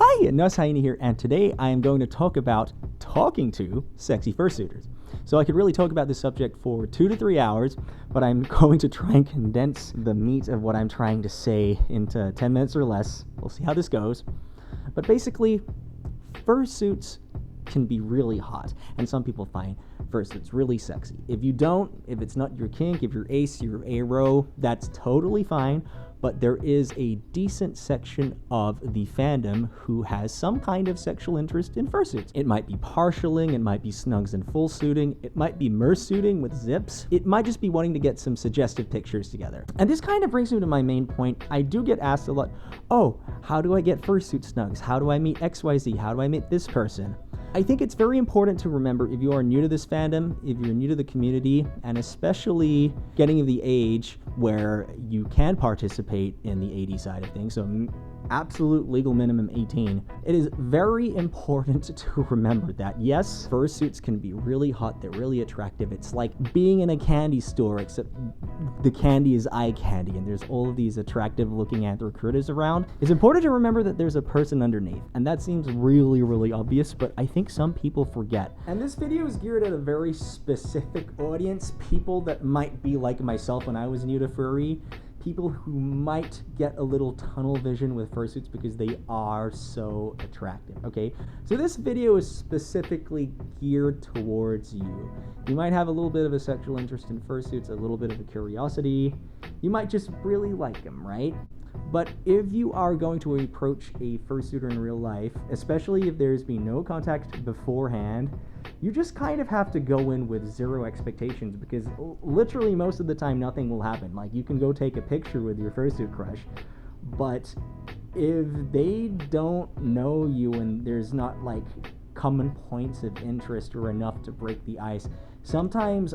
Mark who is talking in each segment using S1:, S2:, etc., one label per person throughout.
S1: Hi, Nushini here, and today I am going to talk about talking to sexy fursuiters. So I could really talk about this subject for 2 to 3 hours, but I'm going to try and condense the meat of what I'm trying to say into 10 minutes or less. We'll see how this goes. But basically, fursuits can be really hot, and some people find fursuits really sexy. If it's not your kink, if you're ace, you're aro, that's totally fine. But there is a decent section of the fandom who has some kind of sexual interest in fursuits. It might be partialing, it might be snugs and full suiting, it might be mersuiting with zips, it might just be wanting to get some suggestive pictures together. And this kind of brings me to my main point. I do get asked a lot, how do I get fursuit snugs? How do I meet XYZ? How do I meet this person? I think it's very important to remember, if you are new to this fandom, if you're new to the community, and especially getting of the age where you can participate in the AD side of things, so absolute legal minimum 18, it is very important to remember that, yes, fursuits can be really hot, they're really attractive. It's like being in a candy store, except the candy is eye candy, and there's all of these attractive looking anther critters around. It's important to remember that there's a person underneath, and that seems really, really obvious, but I think some people forget. And this video is geared at a very specific audience, people that might be like myself when I was new to furry, people who might get a little tunnel vision with fursuits because they are so attractive, okay? So this video is specifically geared towards you. You might have a little bit of a sexual interest in fursuits, a little bit of a curiosity. You might just really like them, right? But if you are going to approach a fursuiter in real life, especially if there's been no contact beforehand, you just kind of have to go in with zero expectations, because literally most of the time nothing will happen. Like, you can go take a picture with your fursuit crush, but if they don't know you and there's not like common points of interest or enough to break the ice, sometimes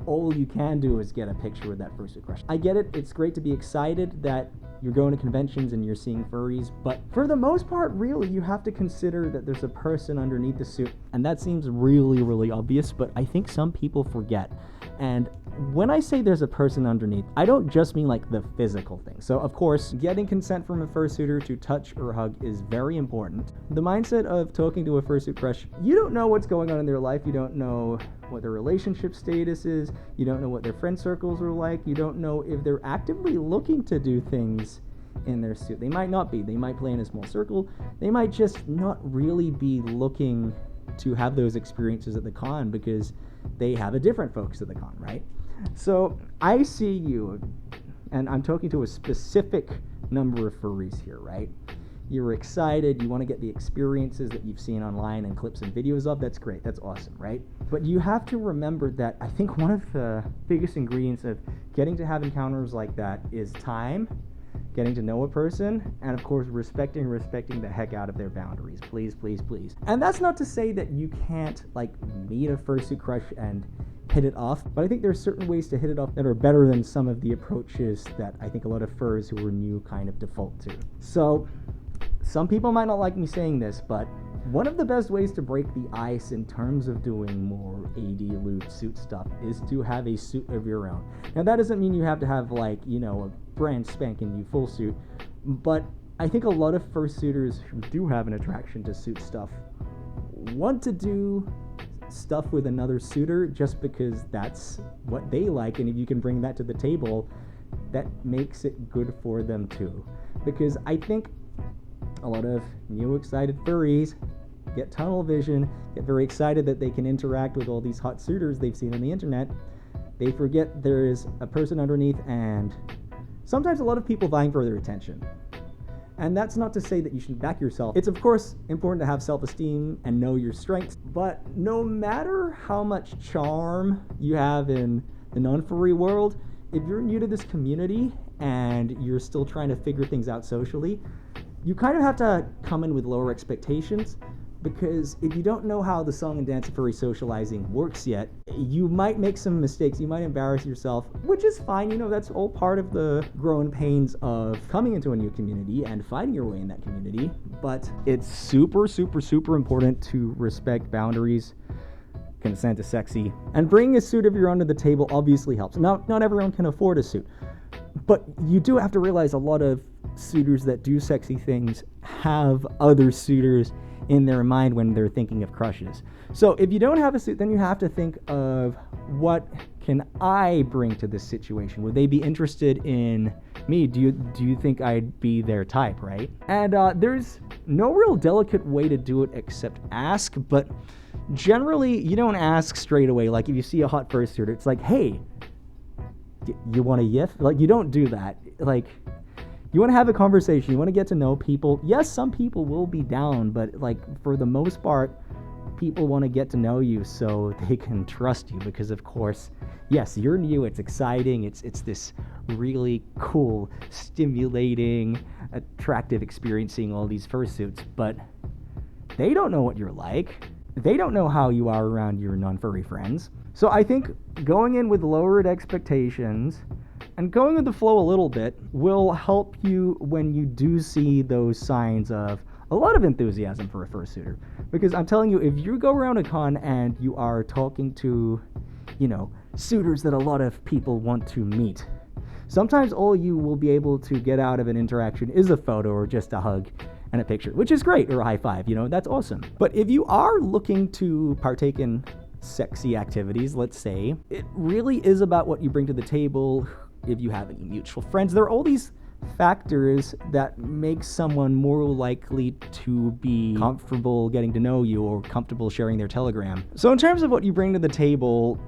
S1: all you can do is get a picture with that fursuit crush. I get it, it's great to be excited that you're going to conventions and you're seeing furries, but for the most part, really, you have to consider that there's a person underneath the suit, and that seems really, really obvious, but I think some people forget. And when I say there's a person underneath, I don't just mean like the physical thing. So of course, getting consent from a fursuiter to touch or hug is very important. The mindset of talking to a fursuit crush, you don't know what's going on in their life, you don't know what their relationship status is, you don't know what their friend circles are like, you don't know if they're actively looking to do things in their suit. They might not be, they might play in a small circle, they might just not really be looking to have those experiences at the con because they have a different focus at the con, right? So I see you, and I'm talking to a specific number of furries here, right? You're excited, you want to get the experiences that you've seen online and clips and videos of. That's great, that's awesome, right? But you have to remember that I think one of the biggest ingredients of getting to have encounters like that is time, getting to know a person, and of course respecting the heck out of their boundaries. Please, please, please. And that's not to say that you can't like meet a fursuit crush and hit it off, but I think there's certain ways to hit it off that are better than some of the approaches that I think a lot of furs who are new kind of default to. So some people might not like me saying this, but one of the best ways to break the ice in terms of doing more AD lewd suit stuff is to have a suit of your own. Now that doesn't mean you have to have like, a brand spanking new full suit, but I think a lot of fursuiters who do have an attraction to suit stuff want to do stuff with another suitor just because that's what they like, and if you can bring that to the table, that makes it good for them too. Because I think a lot of new excited furries get tunnel vision, get very excited that they can interact with all these hot suitors they've seen on the internet. They forget there is a person underneath, and sometimes a lot of people vying for their attention. And that's not to say that you should back yourself. It's of course important to have self-esteem and know your strengths, but no matter how much charm you have in the non-furry world, if you're new to this community and you're still trying to figure things out socially, you kind of have to come in with lower expectations, because if you don't know how the song and dance of furry socializing works yet, you might make some mistakes, you might embarrass yourself, which is fine, that's all part of the growing pains of coming into a new community and finding your way in that community. But it's super, super, super important to respect boundaries. Consent is sexy, and bringing a suit of your own to the table obviously helps. Now, not everyone can afford a suit, But you do have to realize a lot of suitors that do sexy things have other suitors in their mind when they're thinking of crushes. So if you don't have a suit, then you have to think of, what can I bring to this situation? Would they be interested in me? Do you think I'd be their type, right? And there's no real delicate way to do it except ask, but generally you don't ask straight away. Like if you see a hot fursuiter, it's like, hey, you want a yiff? Like, you don't do that. Like, you want to have a conversation. You want to get to know people. Yes, some people will be down, but like for the most part, people want to get to know you so they can trust you, because of course, yes, you're new, it's exciting, it's this really cool, stimulating, attractive experience seeing all these fursuits, but they don't know what you're like. They don't know how you are around your non-furry friends. So I think going in with lowered expectations and going with the flow a little bit will help you when you do see those signs of a lot of enthusiasm for a fursuiter. Because I'm telling you, if you go around a con and you are talking to, suitors that a lot of people want to meet, sometimes all you will be able to get out of an interaction is a photo or just a hug and a picture, which is great, or a high five, that's awesome. But if you are looking to partake in sexy activities, let's say, it really is about what you bring to the table. If you have any mutual friends, there are all these factors that make someone more likely to be comfortable getting to know you or comfortable sharing their Telegram. So in terms of what you bring to the table,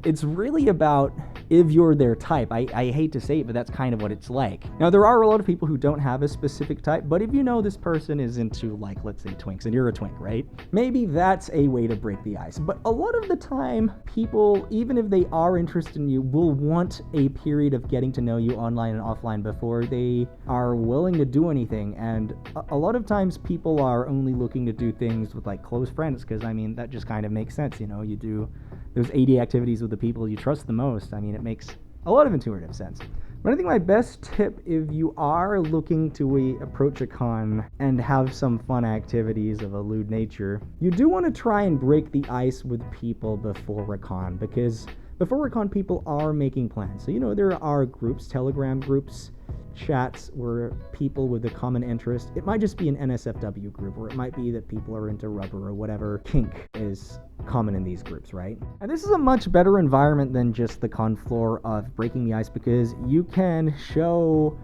S1: it's really about if you're their type. I hate to say it, but that's kind of what it's like. Now, there are a lot of people who don't have a specific type, but if you know this person is into, like, let's say twinks, and you're a twink, right? Maybe that's a way to break the ice. But a lot of the time, people, even if they are interested in you, will want a period of getting to know you online and offline before they are willing to do anything. And a lot of times people are only looking to do things with, like, close friends, because, that just kind of makes sense, you do those 80 activities with the people you trust the most. It makes a lot of intuitive sense. But I think my best tip, if you are looking to approach a con and have some fun activities of a lewd nature, you do want to try and break the ice with people before a con, because before a con, people are making plans. So, there are groups, Telegram groups, chats where people with a common interest, it might just be an NSFW group, or it might be that people are into rubber or whatever kink is common in these groups, right? And this is a much better environment than just the con floor of breaking the ice, because you can show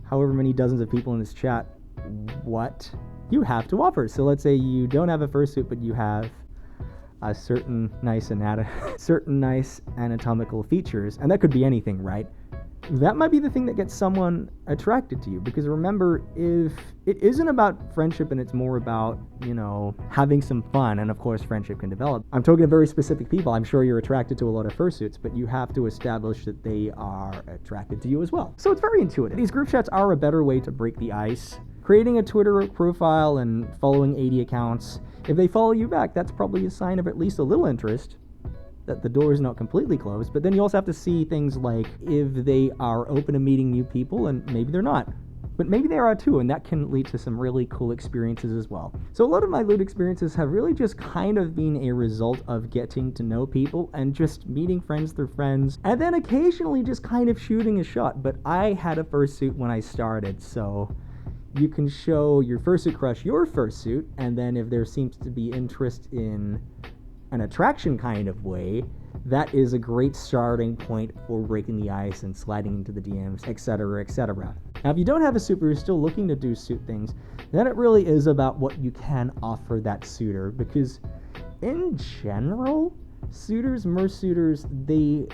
S1: however many dozens of people in this chat what you have to offer. So let's say you don't have a fursuit, but you have a certain nice anatomical features, and that could be anything, right? That might be the thing that gets someone attracted to you, because remember, if it isn't about friendship and it's more about, having some fun, and of course friendship can develop. I'm talking to very specific people. I'm sure you're attracted to a lot of fursuits, but you have to establish that they are attracted to you as well. So it's very intuitive. These group chats are a better way to break the ice. Creating a Twitter profile and following 80 accounts, if they follow you back, that's probably a sign of at least a little interest, that the door is not completely closed. But then you also have to see things like if they are open to meeting new people, and maybe they're not, but maybe they are too, and that can lead to some really cool experiences as well. So a lot of my lewd experiences have really just kind of been a result of getting to know people and just meeting friends through friends, and then occasionally just kind of shooting a shot. But I had a fursuit when I started, so you can show your fursuit crush your fursuit, and then if there seems to be interest in an attraction kind of way, that is a great starting point for breaking the ice and sliding into the DMs, etc., etc. Now, if you don't have a suit but you're still looking to do suit things, then it really is about what you can offer that suitor, because in general, suitors, mersuitors, they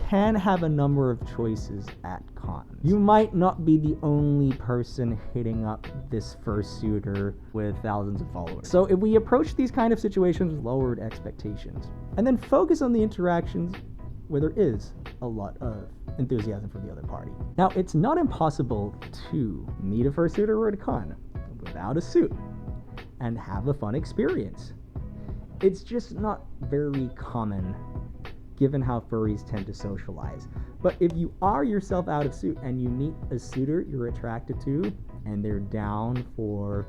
S1: can have a number of choices at cons. You might not be the only person hitting up this fursuiter with thousands of followers. So if we approach these kind of situations with lowered expectations, and then focus on the interactions where there is a lot of enthusiasm from the other party. Now, it's not impossible to meet a fursuiter at a con without a suit and have a fun experience. It's just not very common, given how furries tend to socialize. But if you are yourself out of suit and you meet a suitor you're attracted to, and they're down for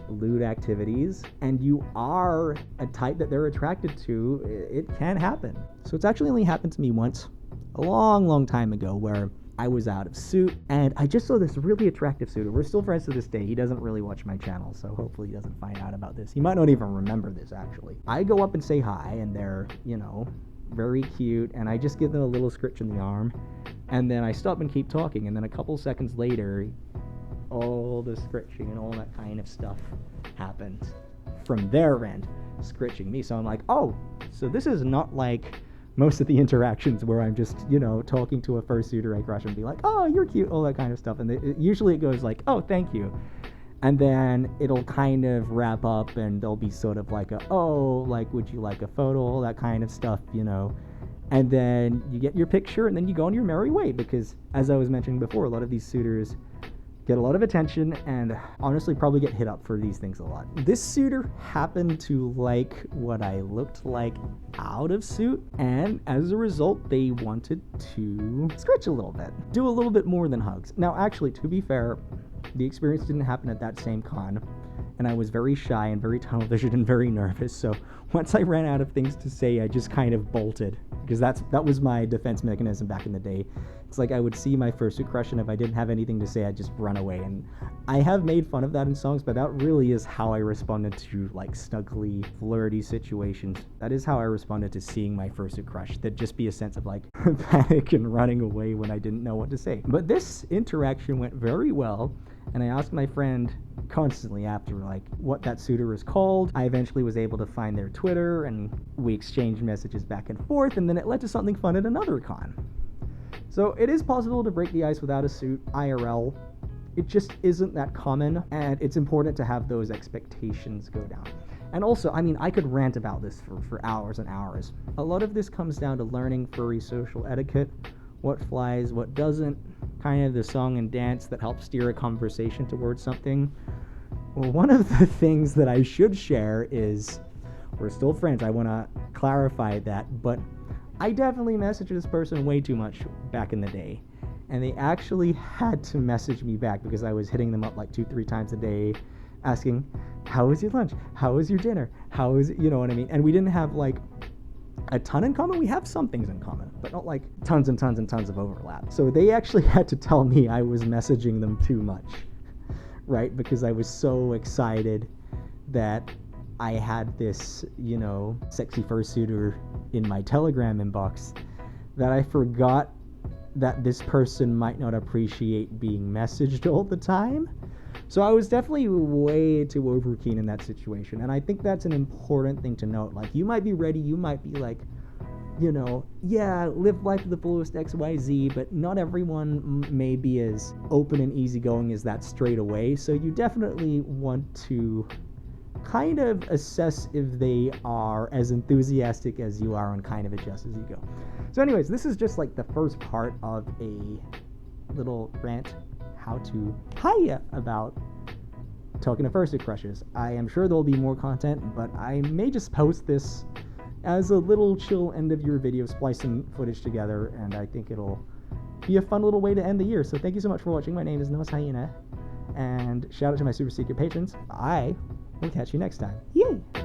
S1: lewd activities, and you are a type that they're attracted to, it can happen. So it's actually only happened to me once, a long time ago, where I was out of suit, and I just saw this really attractive suitor. We're still friends to this day. He doesn't really watch my channel, so hopefully he doesn't find out about this. He might not even remember this, actually. I go up and say hi, and they're, you know, very cute, and I just give them a little scritch in the arm, and then I stop and keep talking, and then a couple seconds later, all the scritching and all that kind of stuff happens from their end, scritching me. So I'm like, oh, so this is not like most of the interactions where I'm just, you know, talking to a fursuiter I crush and be like, oh, you're cute, all that kind of stuff. And usually it goes like, oh, thank you. And then it'll kind of wrap up and there'll be sort of like a, oh, like, would you like a photo, all that kind of stuff, you know. And then you get your picture and then you go on your merry way, because as I was mentioning before, a lot of these suitors get a lot of attention and honestly probably get hit up for these things a lot. This suitor happened to like what I looked like out of suit, and as a result they wanted to scratch a little bit, do a little bit more than hugs. Now actually, to be fair, the experience didn't happen at that same con, and I was very shy and very tunnel visioned and very nervous, so once I ran out of things to say, I just kind of bolted, because that was my defense mechanism back in the day. It's like I would see my fursuit crush, and if I didn't have anything to say, I'd just run away. And I have made fun of that in songs, but that really is how I responded to like snuggly, flirty situations. That is how I responded to seeing my fursuit crush. There'd just be a sense of like panic and running away when I didn't know what to say. But this interaction went very well, and I asked my friend constantly after like what that suitor is called. I eventually was able to find their Twitter, and we exchanged messages back and forth, and then it led to something fun at another con. So it is possible to break the ice without a suit IRL. It just isn't that common, and it's important to have those expectations go down. And also, I mean, I could rant about this for hours and hours. A lot of this comes down to learning furry social etiquette, what flies, what doesn't, kind of the song and dance that helps steer a conversation towards something. Well, one of the things that I should share is, we're still friends, I want to clarify that, but I definitely messaged this person way too much back in the day, and they actually had to message me back because I was hitting them up like 2-3 times a day asking, how was your lunch? How was your dinner? How was it? You know what I mean? And we didn't have like a ton in common. We have some things in common, but not like tons and tons and tons of overlap. So they actually had to tell me I was messaging them too much, right? Because I was so excited that I had this, you know, sexy fursuiter in my Telegram inbox that I forgot that this person might not appreciate being messaged all the time. So I was definitely way too over keen in that situation, and I think that's an important thing to note. Like, you might be ready, you might be like, you know, yeah, live life to the fullest XYZ, but not everyone may be as open and easygoing as that straight away, so you definitely want to kind of assess if they are as enthusiastic as you are and kind of adjust as you go. So anyways, this is just like the first part of a little rant how to hiya about talking to fursuit crushes. I am sure there'll be more content, but I may just post this as a little chill end of your video, splice some footage together, and I think it'll be a fun little way to end the year. So thank you so much for watching. My name is Noah's Hyena, and shout out to my super secret patrons. I will catch you next time. Yay!